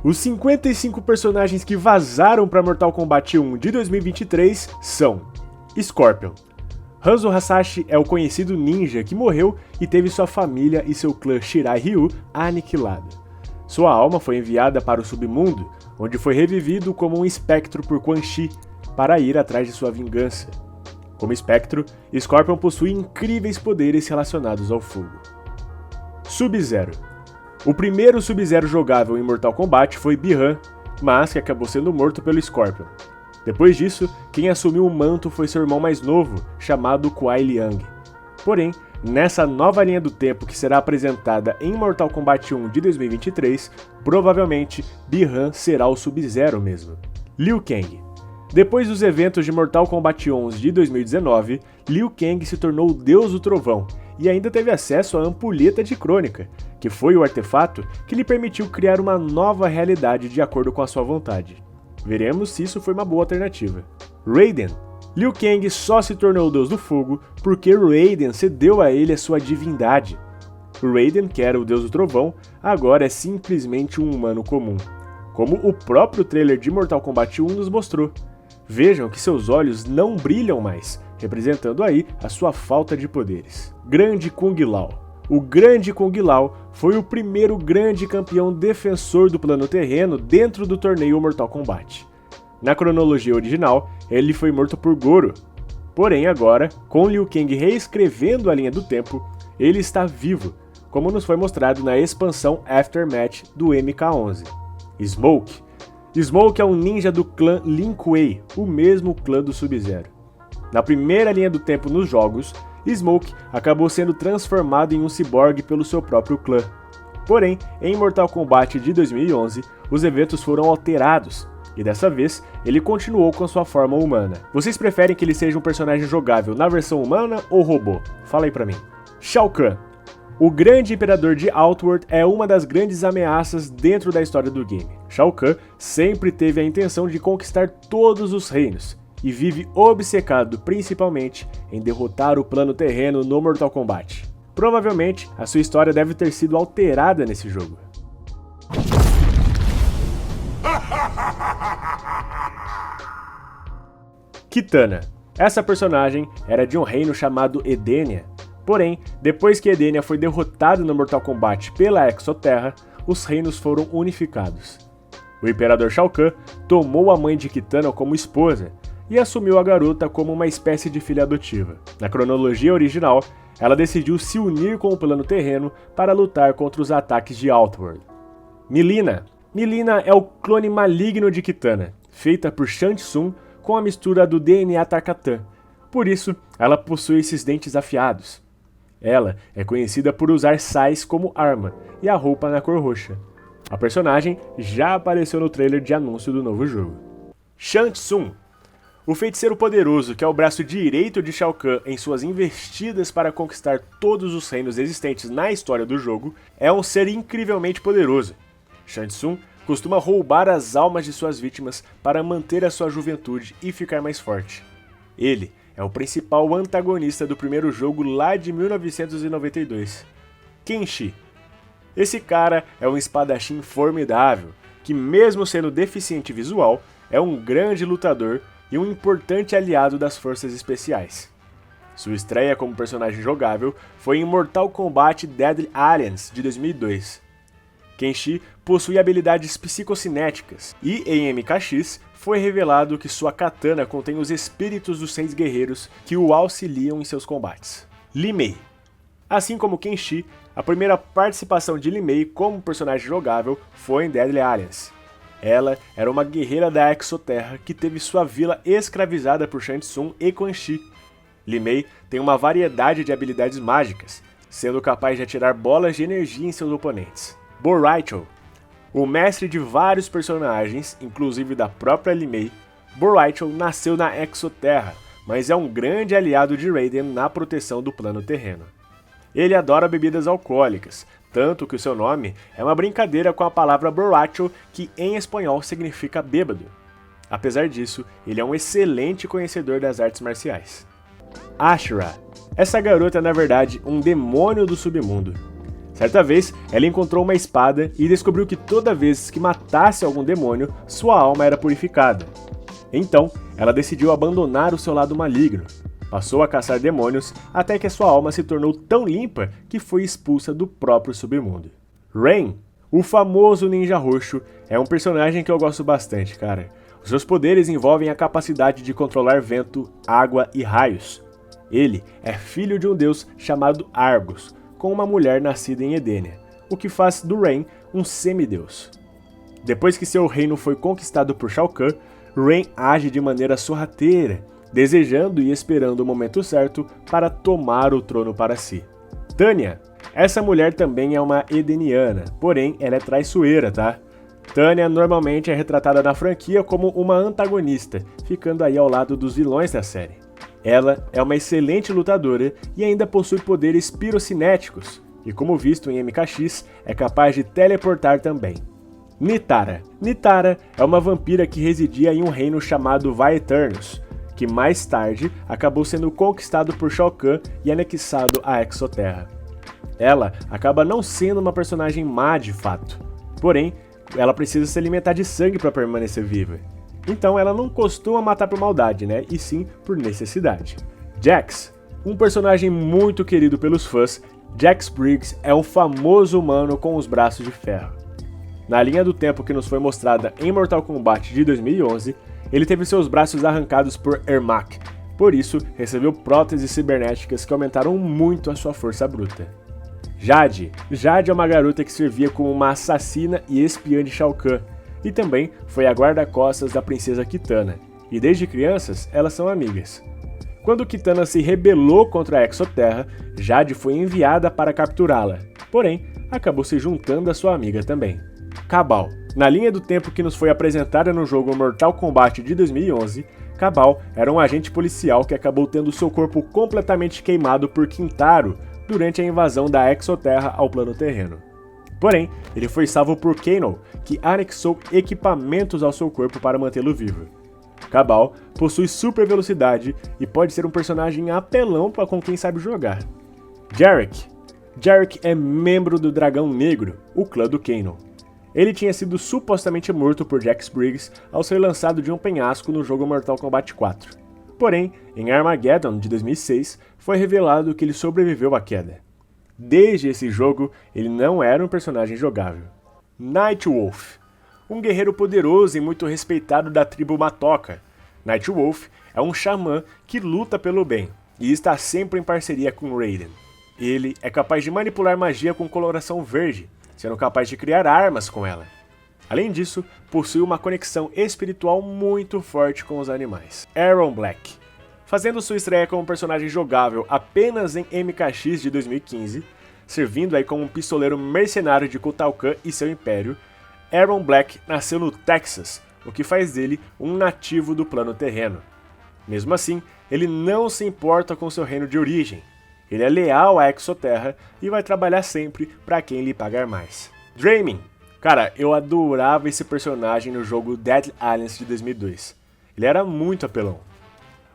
Os 55 personagens que vazaram para Mortal Kombat 1 de 2023 são Scorpion. Hanzo Hasashi é o conhecido ninja que morreu e teve sua família e seu clã Shirai Ryu aniquilada. Sua alma foi enviada para o submundo, onde foi revivido como um espectro por Quan Chi para ir atrás de sua vingança. Como espectro, Scorpion possui incríveis poderes relacionados ao fogo. Sub-Zero. O primeiro Sub-Zero jogável em Mortal Kombat foi Bi-Han, mas que acabou sendo morto pelo Scorpion. Depois disso, quem assumiu o manto foi seu irmão mais novo, chamado Kuai Liang. Porém, nessa nova linha do tempo que será apresentada em Mortal Kombat 1 de 2023, provavelmente Bi-Han será o Sub-Zero mesmo. Liu Kang. Depois dos eventos de Mortal Kombat 11 de 2019, Liu Kang se tornou o Deus do Trovão e ainda teve acesso à Ampulheta de Crônica, que foi o artefato que lhe permitiu criar uma nova realidade de acordo com a sua vontade. Veremos se isso foi uma boa alternativa. Raiden. Liu Kang só se tornou o Deus do Fogo porque Raiden cedeu a ele a sua divindade. Raiden, que era o Deus do Trovão, agora é simplesmente um humano comum, como o próprio trailer de Mortal Kombat 1 nos mostrou. Vejam que seus olhos não brilham mais, representando aí a sua falta de poderes. Grande Kung Lao. O Grande Kung Lao foi o primeiro grande campeão defensor do plano terreno dentro do torneio Mortal Kombat. Na cronologia original, ele foi morto por Goro. Porém agora, com Liu Kang reescrevendo a linha do tempo, ele está vivo, como nos foi mostrado na expansão Aftermath do MK11. Smoke. Smoke é um ninja do clã Lin Kuei, o mesmo clã do Sub-Zero. Na primeira linha do tempo nos jogos, Smoke acabou sendo transformado em um ciborgue pelo seu próprio clã. Porém, em Mortal Kombat de 2011, os eventos foram alterados, e dessa vez, ele continuou com sua forma humana. Vocês preferem que ele seja um personagem jogável na versão humana ou robô? Fala aí pra mim. Shao Kahn. O grande imperador de Outworld é uma das grandes ameaças dentro da história do game. Shao Kahn sempre teve a intenção de conquistar todos os reinos, e vive obcecado principalmente em derrotar o plano terreno no Mortal Kombat. Provavelmente, a sua história deve ter sido alterada nesse jogo. Kitana. Essa personagem era de um reino chamado Edenia. Porém, depois que Edenia foi derrotada no Mortal Kombat pela Exoterra, os reinos foram unificados. O Imperador Shao Kahn tomou a mãe de Kitana como esposa e assumiu a garota como uma espécie de filha adotiva. Na cronologia original, ela decidiu se unir com o plano terreno para lutar contra os ataques de Outworld. Mileena. Mileena é o clone maligno de Kitana, feita por Shang Tsung com a mistura do DNA Tarkatan. Por isso, ela possui esses dentes afiados. Ela é conhecida por usar sais como arma e a roupa na cor roxa. A personagem já apareceu no trailer de anúncio do novo jogo. Shang Tsung. O feiticeiro poderoso, que é o braço direito de Shao Kahn em suas investidas para conquistar todos os reinos existentes na história do jogo, é um ser incrivelmente poderoso. Shang Tsung costuma roubar as almas de suas vítimas para manter a sua juventude e ficar mais forte. Ele é o principal antagonista do primeiro jogo lá de 1992. Kenshi. Esse cara é um espadachim formidável, que mesmo sendo deficiente visual, é um grande lutador e um importante aliado das forças especiais. Sua estreia como personagem jogável foi em Mortal Kombat Deadly Alliance de 2002. Kenshi possui habilidades psicocinéticas e em MKX foi revelado que sua katana contém os espíritos dos 6 guerreiros que o auxiliam em seus combates. Li Mei. Assim como Kenshi, a primeira participação de Li Mei como personagem jogável foi em Deadly Alliance. Ela era uma guerreira da Exoterra que teve sua vila escravizada por Shang Tsung e Quan Chi. Li Mei tem uma variedade de habilidades mágicas, sendo capaz de atirar bolas de energia em seus oponentes. Bo' Rai Cho. O mestre de vários personagens, inclusive da própria Li Mei, Bo' Rai Cho nasceu na Exoterra, mas é um grande aliado de Raiden na proteção do plano terreno. Ele adora bebidas alcoólicas, tanto que o seu nome é uma brincadeira com a palavra borracho, que em espanhol significa bêbado. Apesar disso, ele é um excelente conhecedor das artes marciais. Ashura. Essa garota é na verdade um demônio do submundo. Certa vez, ela encontrou uma espada e descobriu que toda vez que matasse algum demônio, sua alma era purificada. Então, ela decidiu abandonar o seu lado maligno. Passou a caçar demônios até que a sua alma se tornou tão limpa que foi expulsa do próprio submundo. Rain, o famoso ninja roxo, é um personagem que eu gosto bastante, cara. Os seus poderes envolvem a capacidade de controlar vento, água e raios. Ele é filho de um deus chamado Argus, com uma mulher nascida em Edenia, o que faz do Rain um semideus. Depois que seu reino foi conquistado por Shao Kahn, Rain age de maneira sorrateira, desejando e esperando o momento certo para tomar o trono para si. Tanya, essa mulher também é uma edeniana, porém ela é traiçoeira, tá? Tanya normalmente é retratada na franquia como uma antagonista, ficando aí ao lado dos vilões da série. Ela é uma excelente lutadora e ainda possui poderes pirocinéticos, e como visto em MKX, é capaz de teleportar também. Nitara. Nitara é uma vampira que residia em um reino chamado Vaeternus, que mais tarde acabou sendo conquistado por Shao Kahn e anexado à Exoterra. Ela acaba não sendo uma personagem má de fato, porém, ela precisa se alimentar de sangue para permanecer viva. Então ela não costuma matar por maldade, né? E sim por necessidade. Jax, um personagem muito querido pelos fãs, Jax Briggs é um famoso humano com os braços de ferro. Na linha do tempo que nos foi mostrada em Mortal Kombat de 2011, ele teve seus braços arrancados por Ermac, por isso recebeu próteses cibernéticas que aumentaram muito a sua força bruta. Jade. Jade é uma garota que servia como uma assassina e espiã de Shao Kahn, e também foi a guarda-costas da princesa Kitana, e desde crianças elas são amigas. Quando Kitana se rebelou contra a Exoterra, Jade foi enviada para capturá-la, porém acabou se juntando à sua amiga também. Kabal. Na linha do tempo que nos foi apresentada no jogo Mortal Kombat de 2011, Kabal era um agente policial que acabou tendo seu corpo completamente queimado por Kintaro durante a invasão da Exoterra ao plano terreno. Porém, ele foi salvo por Kano, que anexou equipamentos ao seu corpo para mantê-lo vivo. Kabal possui super velocidade e pode ser um personagem apelão para com quem sabe jogar. Jarek. Jarek é membro do Dragão Negro, o clã do Kano. Ele tinha sido supostamente morto por Jax Briggs ao ser lançado de um penhasco no jogo Mortal Kombat 4. Porém, em Armageddon de 2006, foi revelado que ele sobreviveu à queda. Desde esse jogo, ele não era um personagem jogável. Nightwolf. Um guerreiro poderoso e muito respeitado da tribo Matoka. Nightwolf é um xamã que luta pelo bem e está sempre em parceria com Raiden. Ele é capaz de manipular magia com coloração verde, sendo capaz de criar armas com ela. Além disso, possui uma conexão espiritual muito forte com os animais. Aaron Black. Fazendo sua estreia como personagem jogável apenas em MKX de 2015, servindo aí como um pistoleiro mercenário de Kotal Kahn e seu império, Aaron Black nasceu no Texas, o que faz dele um nativo do plano terreno. Mesmo assim, ele não se importa com seu reino de origem. Ele é leal à Exoterra e vai trabalhar sempre para quem lhe pagar mais. Draimin. Cara, eu adorava esse personagem no jogo Deadly Alliance de 2002. Ele era muito apelão.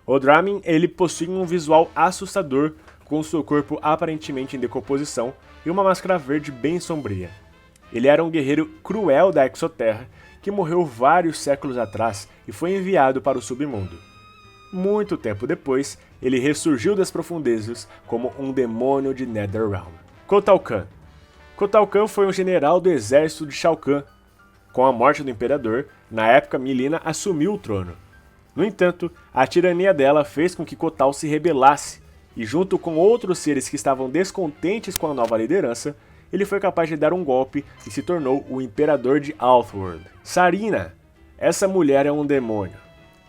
O Draimin, ele possui um visual assustador, com seu corpo aparentemente em decomposição e uma máscara verde bem sombria. Ele era um guerreiro cruel da Exoterra que morreu vários séculos atrás e foi enviado para o submundo. Muito tempo depois, ele ressurgiu das profundezas como um demônio de Netherrealm. Kotal Kahn. Kotal Kahn foi um general do exército de Shao Kahn. Com a morte do imperador, na época Mileena assumiu o trono. No entanto, a tirania dela fez com que Kotal se rebelasse, e junto com outros seres que estavam descontentes com a nova liderança, ele foi capaz de dar um golpe e se tornou o imperador de Outworld. Sareena. Essa mulher é um demônio.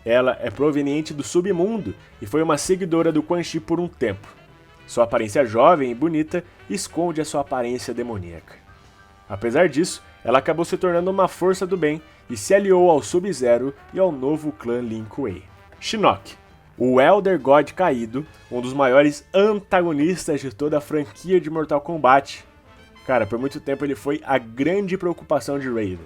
Ela é proveniente do submundo e foi uma seguidora do Quan Chi por um tempo. Sua aparência jovem e bonita esconde a sua aparência demoníaca. Apesar disso, ela acabou se tornando uma força do bem e se aliou ao Sub-Zero e ao novo clã Lin Kuei. Shinnok. O Elder God caído, um dos maiores antagonistas de toda a franquia de Mortal Kombat. Cara, por muito tempo ele foi a grande preocupação de Raiden.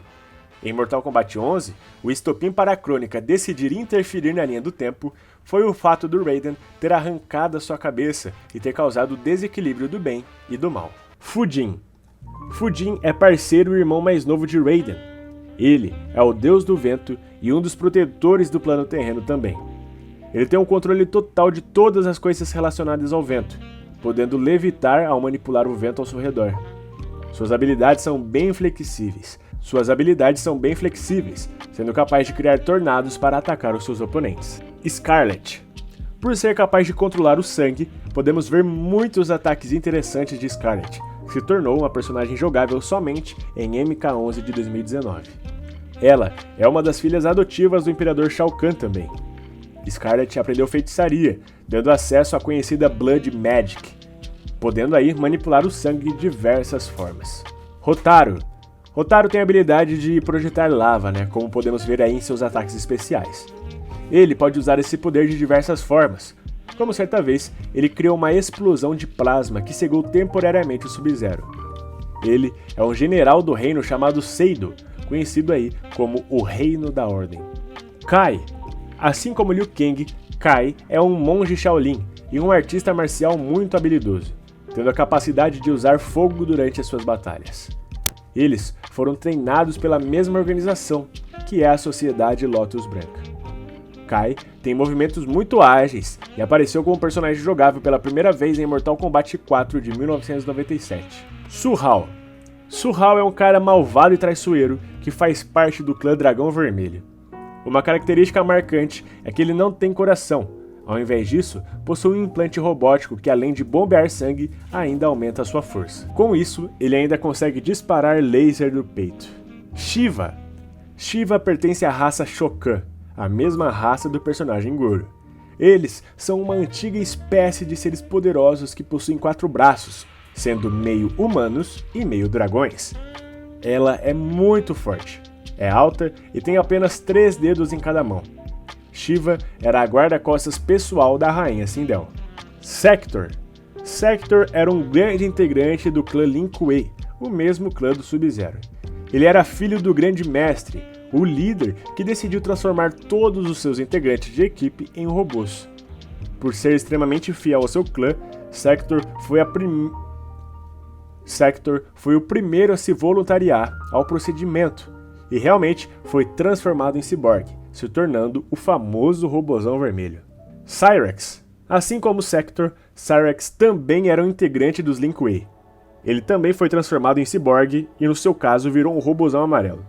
Em Mortal Kombat 11, o estopim para a Crônica decidir interferir na linha do tempo foi o fato do Raiden ter arrancado a sua cabeça e ter causado o desequilíbrio do bem e do mal. Fujin. Fujin é parceiro e irmão mais novo de Raiden. Ele é o deus do vento e um dos protetores do plano terreno também. Ele tem um controle total de todas as coisas relacionadas ao vento, podendo levitar ao manipular o vento ao seu redor. Suas habilidades são bem flexíveis, sendo capaz de criar tornados para atacar os seus oponentes. Scarlet. Por ser capaz de controlar o sangue, podemos ver muitos ataques interessantes de Scarlet, que se tornou uma personagem jogável somente em MK11 de 2019. Ela é uma das filhas adotivas do Imperador Shao Kahn também. Scarlet aprendeu feitiçaria, dando acesso à conhecida Blood Magic, podendo aí manipular o sangue de diversas formas. Hotaru. Hotaru tem a habilidade de projetar lava, como podemos ver aí em seus ataques especiais. Ele pode usar esse poder de diversas formas, como certa vez ele criou uma explosão de plasma que cegou temporariamente o Sub-Zero. Ele é um general do reino chamado Seido, conhecido aí como o Reino da Ordem. Kai. Assim como Liu Kang, Kai é um monge Shaolin e um artista marcial muito habilidoso, tendo a capacidade de usar fogo durante as suas batalhas. Eles foram treinados pela mesma organização, que é a Sociedade Lotus Branca. Kai tem movimentos muito ágeis e apareceu como personagem jogável pela primeira vez em Mortal Kombat 4 de 1997. Suhao. Suhao é um cara malvado e traiçoeiro que faz parte do clã Dragão Vermelho. Uma característica marcante é que ele não tem coração. Ao invés disso, possui um implante robótico que, além de bombear sangue, ainda aumenta a sua força. Com isso, ele ainda consegue disparar laser do peito. Shiva. Shiva pertence à raça Shokan, a mesma raça do personagem Goro. Eles são uma antiga espécie de seres poderosos que possuem 4 braços, sendo meio humanos e meio dragões. Ela é muito forte, é alta e tem apenas 3 dedos em cada mão. Shiva era a guarda-costas pessoal da rainha Sindel. Sector. Sector era um grande integrante do clã Lin Kuei, o mesmo clã do Sub-Zero. Ele era filho do grande mestre, o líder que decidiu transformar todos os seus integrantes de equipe em robôs. Por ser extremamente fiel ao seu clã, Sector foi o primeiro a se voluntariar ao procedimento e realmente foi transformado em ciborgue, se tornando o famoso robozão vermelho. Cyrax. Assim como Sector, Cyrax também era um integrante dos Lin Kuei. Ele também foi transformado em ciborgue e no seu caso virou um robozão amarelo.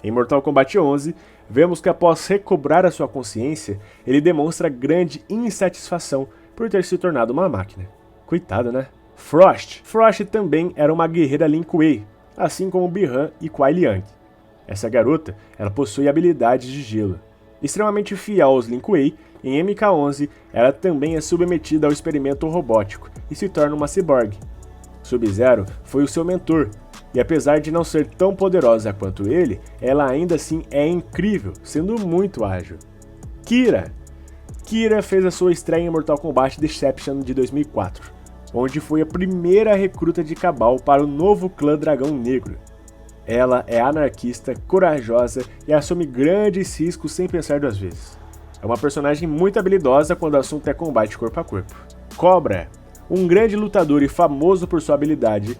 Em Mortal Kombat 11, vemos que após recobrar a sua consciência, ele demonstra grande insatisfação por ter se tornado uma máquina. Coitado, né? Frost. Frost também era uma guerreira Lin Kuei, assim como Bi-Han e Kuai Liang. Essa garota, ela possui habilidades de gelo. Extremamente fiel aos Lin Kuei, em MK11, ela também é submetida ao experimento robótico e se torna uma ciborgue. Sub-Zero foi o seu mentor, e apesar de não ser tão poderosa quanto ele, ela ainda assim é incrível, sendo muito ágil. Kira. Kira fez a sua estreia em Mortal Kombat Deception de 2004, onde foi a primeira recruta de Kabal para o novo clã Dragão Negro. Ela é anarquista, corajosa e assume grandes riscos sem pensar 2 vezes. É uma personagem muito habilidosa quando o assunto é combate corpo a corpo. Cobra. Um grande lutador e famoso por sua habilidade,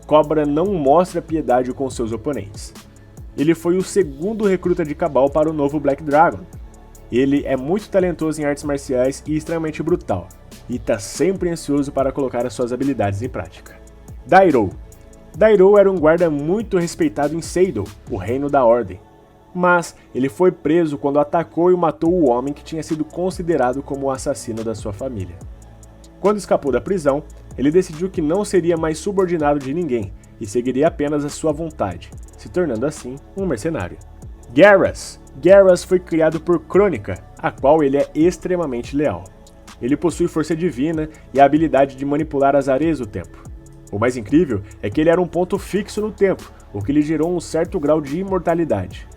Cobra não mostra piedade com seus oponentes. Ele foi o segundo recruta de Kabal para o novo Black Dragon. Ele é muito talentoso em artes marciais e extremamente brutal, e está sempre ansioso para colocar as suas habilidades em prática. Dairo. Dairo era um guarda muito respeitado em Seido, o Reino da Ordem, mas ele foi preso quando atacou e matou o homem que tinha sido considerado como o assassino da sua família. Quando escapou da prisão, ele decidiu que não seria mais subordinado de ninguém e seguiria apenas a sua vontade, se tornando assim um mercenário. Geras. Geras foi criado por Kronika, a qual ele é extremamente leal. Ele possui força divina e a habilidade de manipular as areias do tempo. O mais incrível é que ele era um ponto fixo no tempo, o que lhe gerou um certo grau de imortalidade.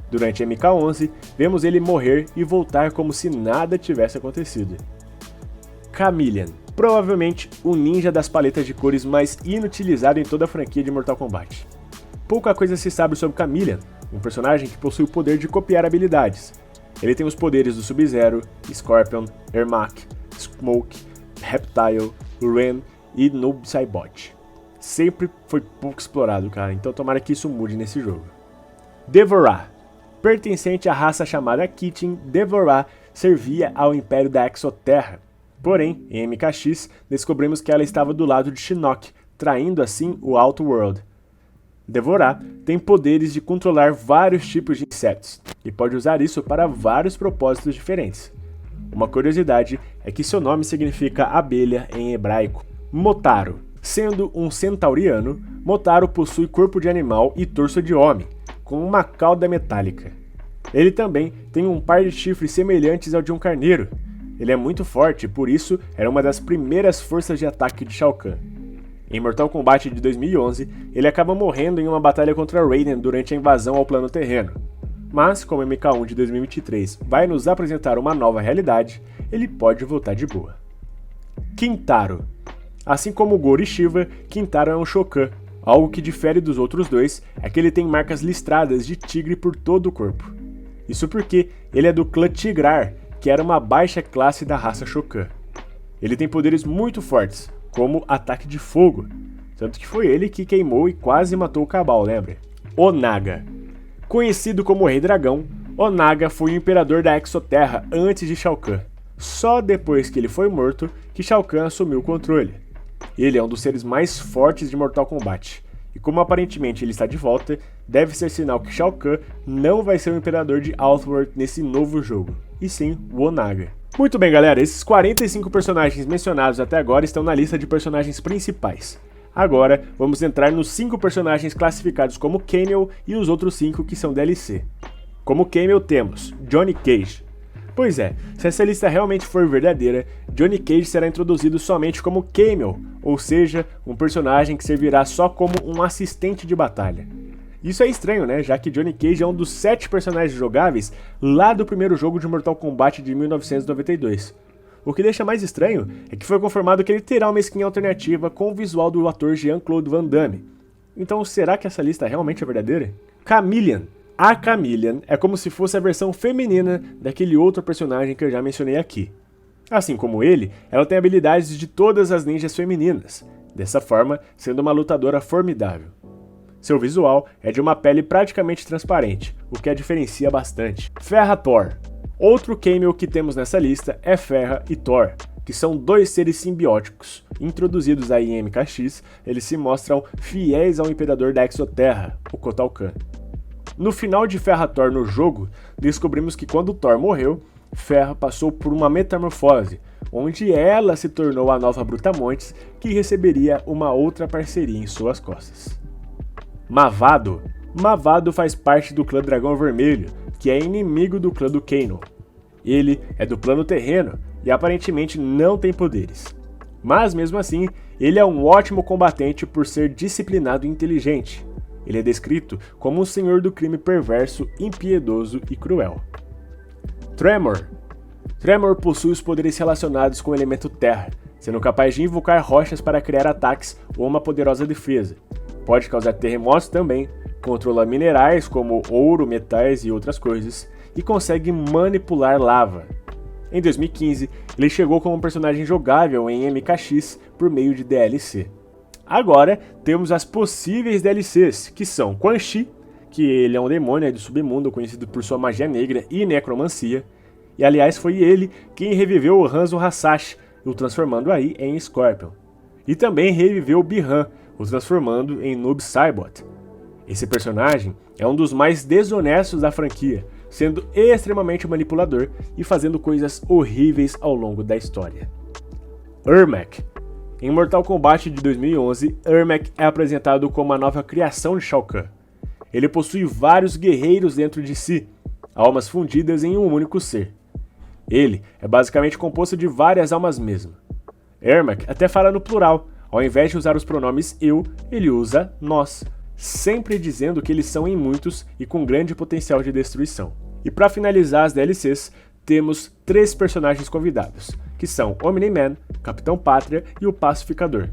Durante MK11, vemos ele morrer e voltar como se nada tivesse acontecido. Chameleon. Provavelmente o ninja das paletas de cores mais inutilizado em toda a franquia de Mortal Kombat. Pouca coisa se sabe sobre Chameleon, um personagem que possui o poder de copiar habilidades. Ele tem os poderes do Sub-Zero, Scorpion, Ermac, Smoke, Reptile, Ren e Noob Saibot. sempre foi pouco explorado, cara, então tomara que isso mude nesse jogo. Devorah. Pertencente à raça chamada Kitchen, Devorah servia ao Império da Exoterra. Porém, em MKX, descobrimos que ela estava do lado de Shinnok, traindo assim o Outworld. Devorah tem poderes de controlar vários tipos de insetos, e pode usar isso para vários propósitos diferentes. Uma curiosidade é que seu nome significa abelha em hebraico. Motaro. Sendo um centauriano, Motaro possui corpo de animal e torso de homem, com uma cauda metálica. Ele também tem um par de chifres semelhantes ao de um carneiro. Ele é muito forte e por isso era uma das primeiras forças de ataque de Shao Kahn. Em Mortal Kombat de 2011, ele acaba morrendo em uma batalha contra Raiden durante a invasão ao plano terreno. Mas, como MK1 de 2023 vai nos apresentar uma nova realidade, ele pode voltar de boa. Kintaro. Assim como Goro e Shiva, Kintaro é um Shokan. Algo que difere dos outros dois é que ele tem marcas listradas de tigre por todo o corpo. Isso porque ele é do clã Tigrar, que era uma baixa classe da raça Shokan. Ele tem poderes muito fortes, como ataque de fogo, tanto que foi ele que queimou e quase matou o Cabal, lembra? Onaga. Conhecido como Rei Dragão, Onaga foi o imperador da Exoterra antes de Shao Kahn. Só depois que ele foi morto que Shao Kahn assumiu o controle. Ele é um dos seres mais fortes de Mortal Kombat, e como aparentemente ele está de volta, deve ser sinal que Shao Kahn não vai ser o imperador de Outworld nesse novo jogo, e sim o Onaga. Muito bem, galera, esses 45 personagens mencionados até agora estão na lista de personagens principais. Agora, vamos entrar nos 5 personagens classificados como Cameo e os outros 5 que são DLC. Como Cameo temos Johnny Cage. Pois é, se essa lista realmente for verdadeira, Johnny Cage será introduzido somente como Cameo, ou seja, um personagem que servirá só como um assistente de batalha. Isso é estranho, né, já que Johnny Cage é um dos 7 personagens jogáveis lá do primeiro jogo de Mortal Kombat de 1992. O que deixa mais estranho é que foi confirmado que ele terá uma skin alternativa com o visual do ator Jean-Claude Van Damme. Então será que essa lista realmente é verdadeira? Chameleon. A Chameleon é como se fosse a versão feminina daquele outro personagem que eu já mencionei aqui. Assim como ele, ela tem habilidades de todas as ninjas femininas, dessa forma sendo uma lutadora formidável. Seu visual é de uma pele praticamente transparente, o que a diferencia bastante. Ferra-Thor. Outro cameo que temos nessa lista é Ferra e Thor, que são dois seres simbióticos. Introduzidos aí em MKX, eles se mostram fiéis ao imperador da Exoterra, o Kotal Kahn. No final de Ferra-Thor no jogo, descobrimos que quando Thor morreu, Ferra passou por uma metamorfose, onde ela se tornou a nova Brutamontes, que receberia uma outra parceria em suas costas. Mavado. Mavado faz parte do clã Dragão Vermelho, que é inimigo do clã do Kano. Ele é do plano terreno e aparentemente não tem poderes. Mas mesmo assim, ele é um ótimo combatente por ser disciplinado e inteligente. Ele é descrito como um senhor do crime perverso, impiedoso e cruel. Tremor. Tremor possui os poderes relacionados com o elemento terra, sendo capaz de invocar rochas para criar ataques ou uma poderosa defesa. Pode causar terremotos também, controla minerais como ouro, metais e outras coisas, e consegue manipular lava. Em 2015, ele chegou como um personagem jogável em MKX por meio de DLC. Agora, temos as possíveis DLCs, que são Quan Chi, que ele é um demônio do submundo conhecido por sua magia negra e necromancia, e aliás foi ele quem reviveu o Hanzo Hasashi, o transformando aí em Scorpion. E também reviveu o Bi-Han, o transformando em Noob Saibot. Esse personagem é um dos mais desonestos da franquia, sendo extremamente manipulador e fazendo coisas horríveis ao longo da história. Ermac. Em Mortal Kombat de 2011, Ermac é apresentado como a nova criação de Shao Kahn. Ele possui vários guerreiros dentro de si, almas fundidas em um único ser. Ele é basicamente composto de várias almas mesmo. Ermac até fala no plural, ao invés de usar os pronomes eu, ele usa nós, sempre dizendo que eles são em muitos e com grande potencial de destruição. E para finalizar as DLCs, temos 3 personagens convidados, que são Omni-Man, Capitão Pátria e o Pacificador.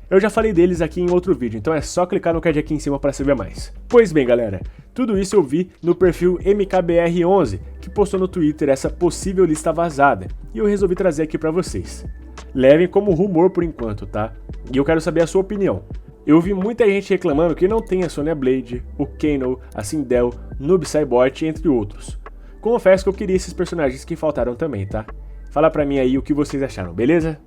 Eu já falei deles aqui em outro vídeo, então é só clicar no card aqui em cima para saber mais. Pois bem, galera, tudo isso eu vi no perfil MKBR11, que postou no Twitter essa possível lista vazada, e eu resolvi trazer aqui para vocês. Levem como rumor por enquanto, tá? E eu quero saber a sua opinião. Eu vi muita gente reclamando que não tem a Sonya Blade, o Kano, a Sindel, Noob Saibot, entre outros. Confesso que eu queria esses personagens que faltaram também, tá? Fala pra mim aí o que vocês acharam, beleza?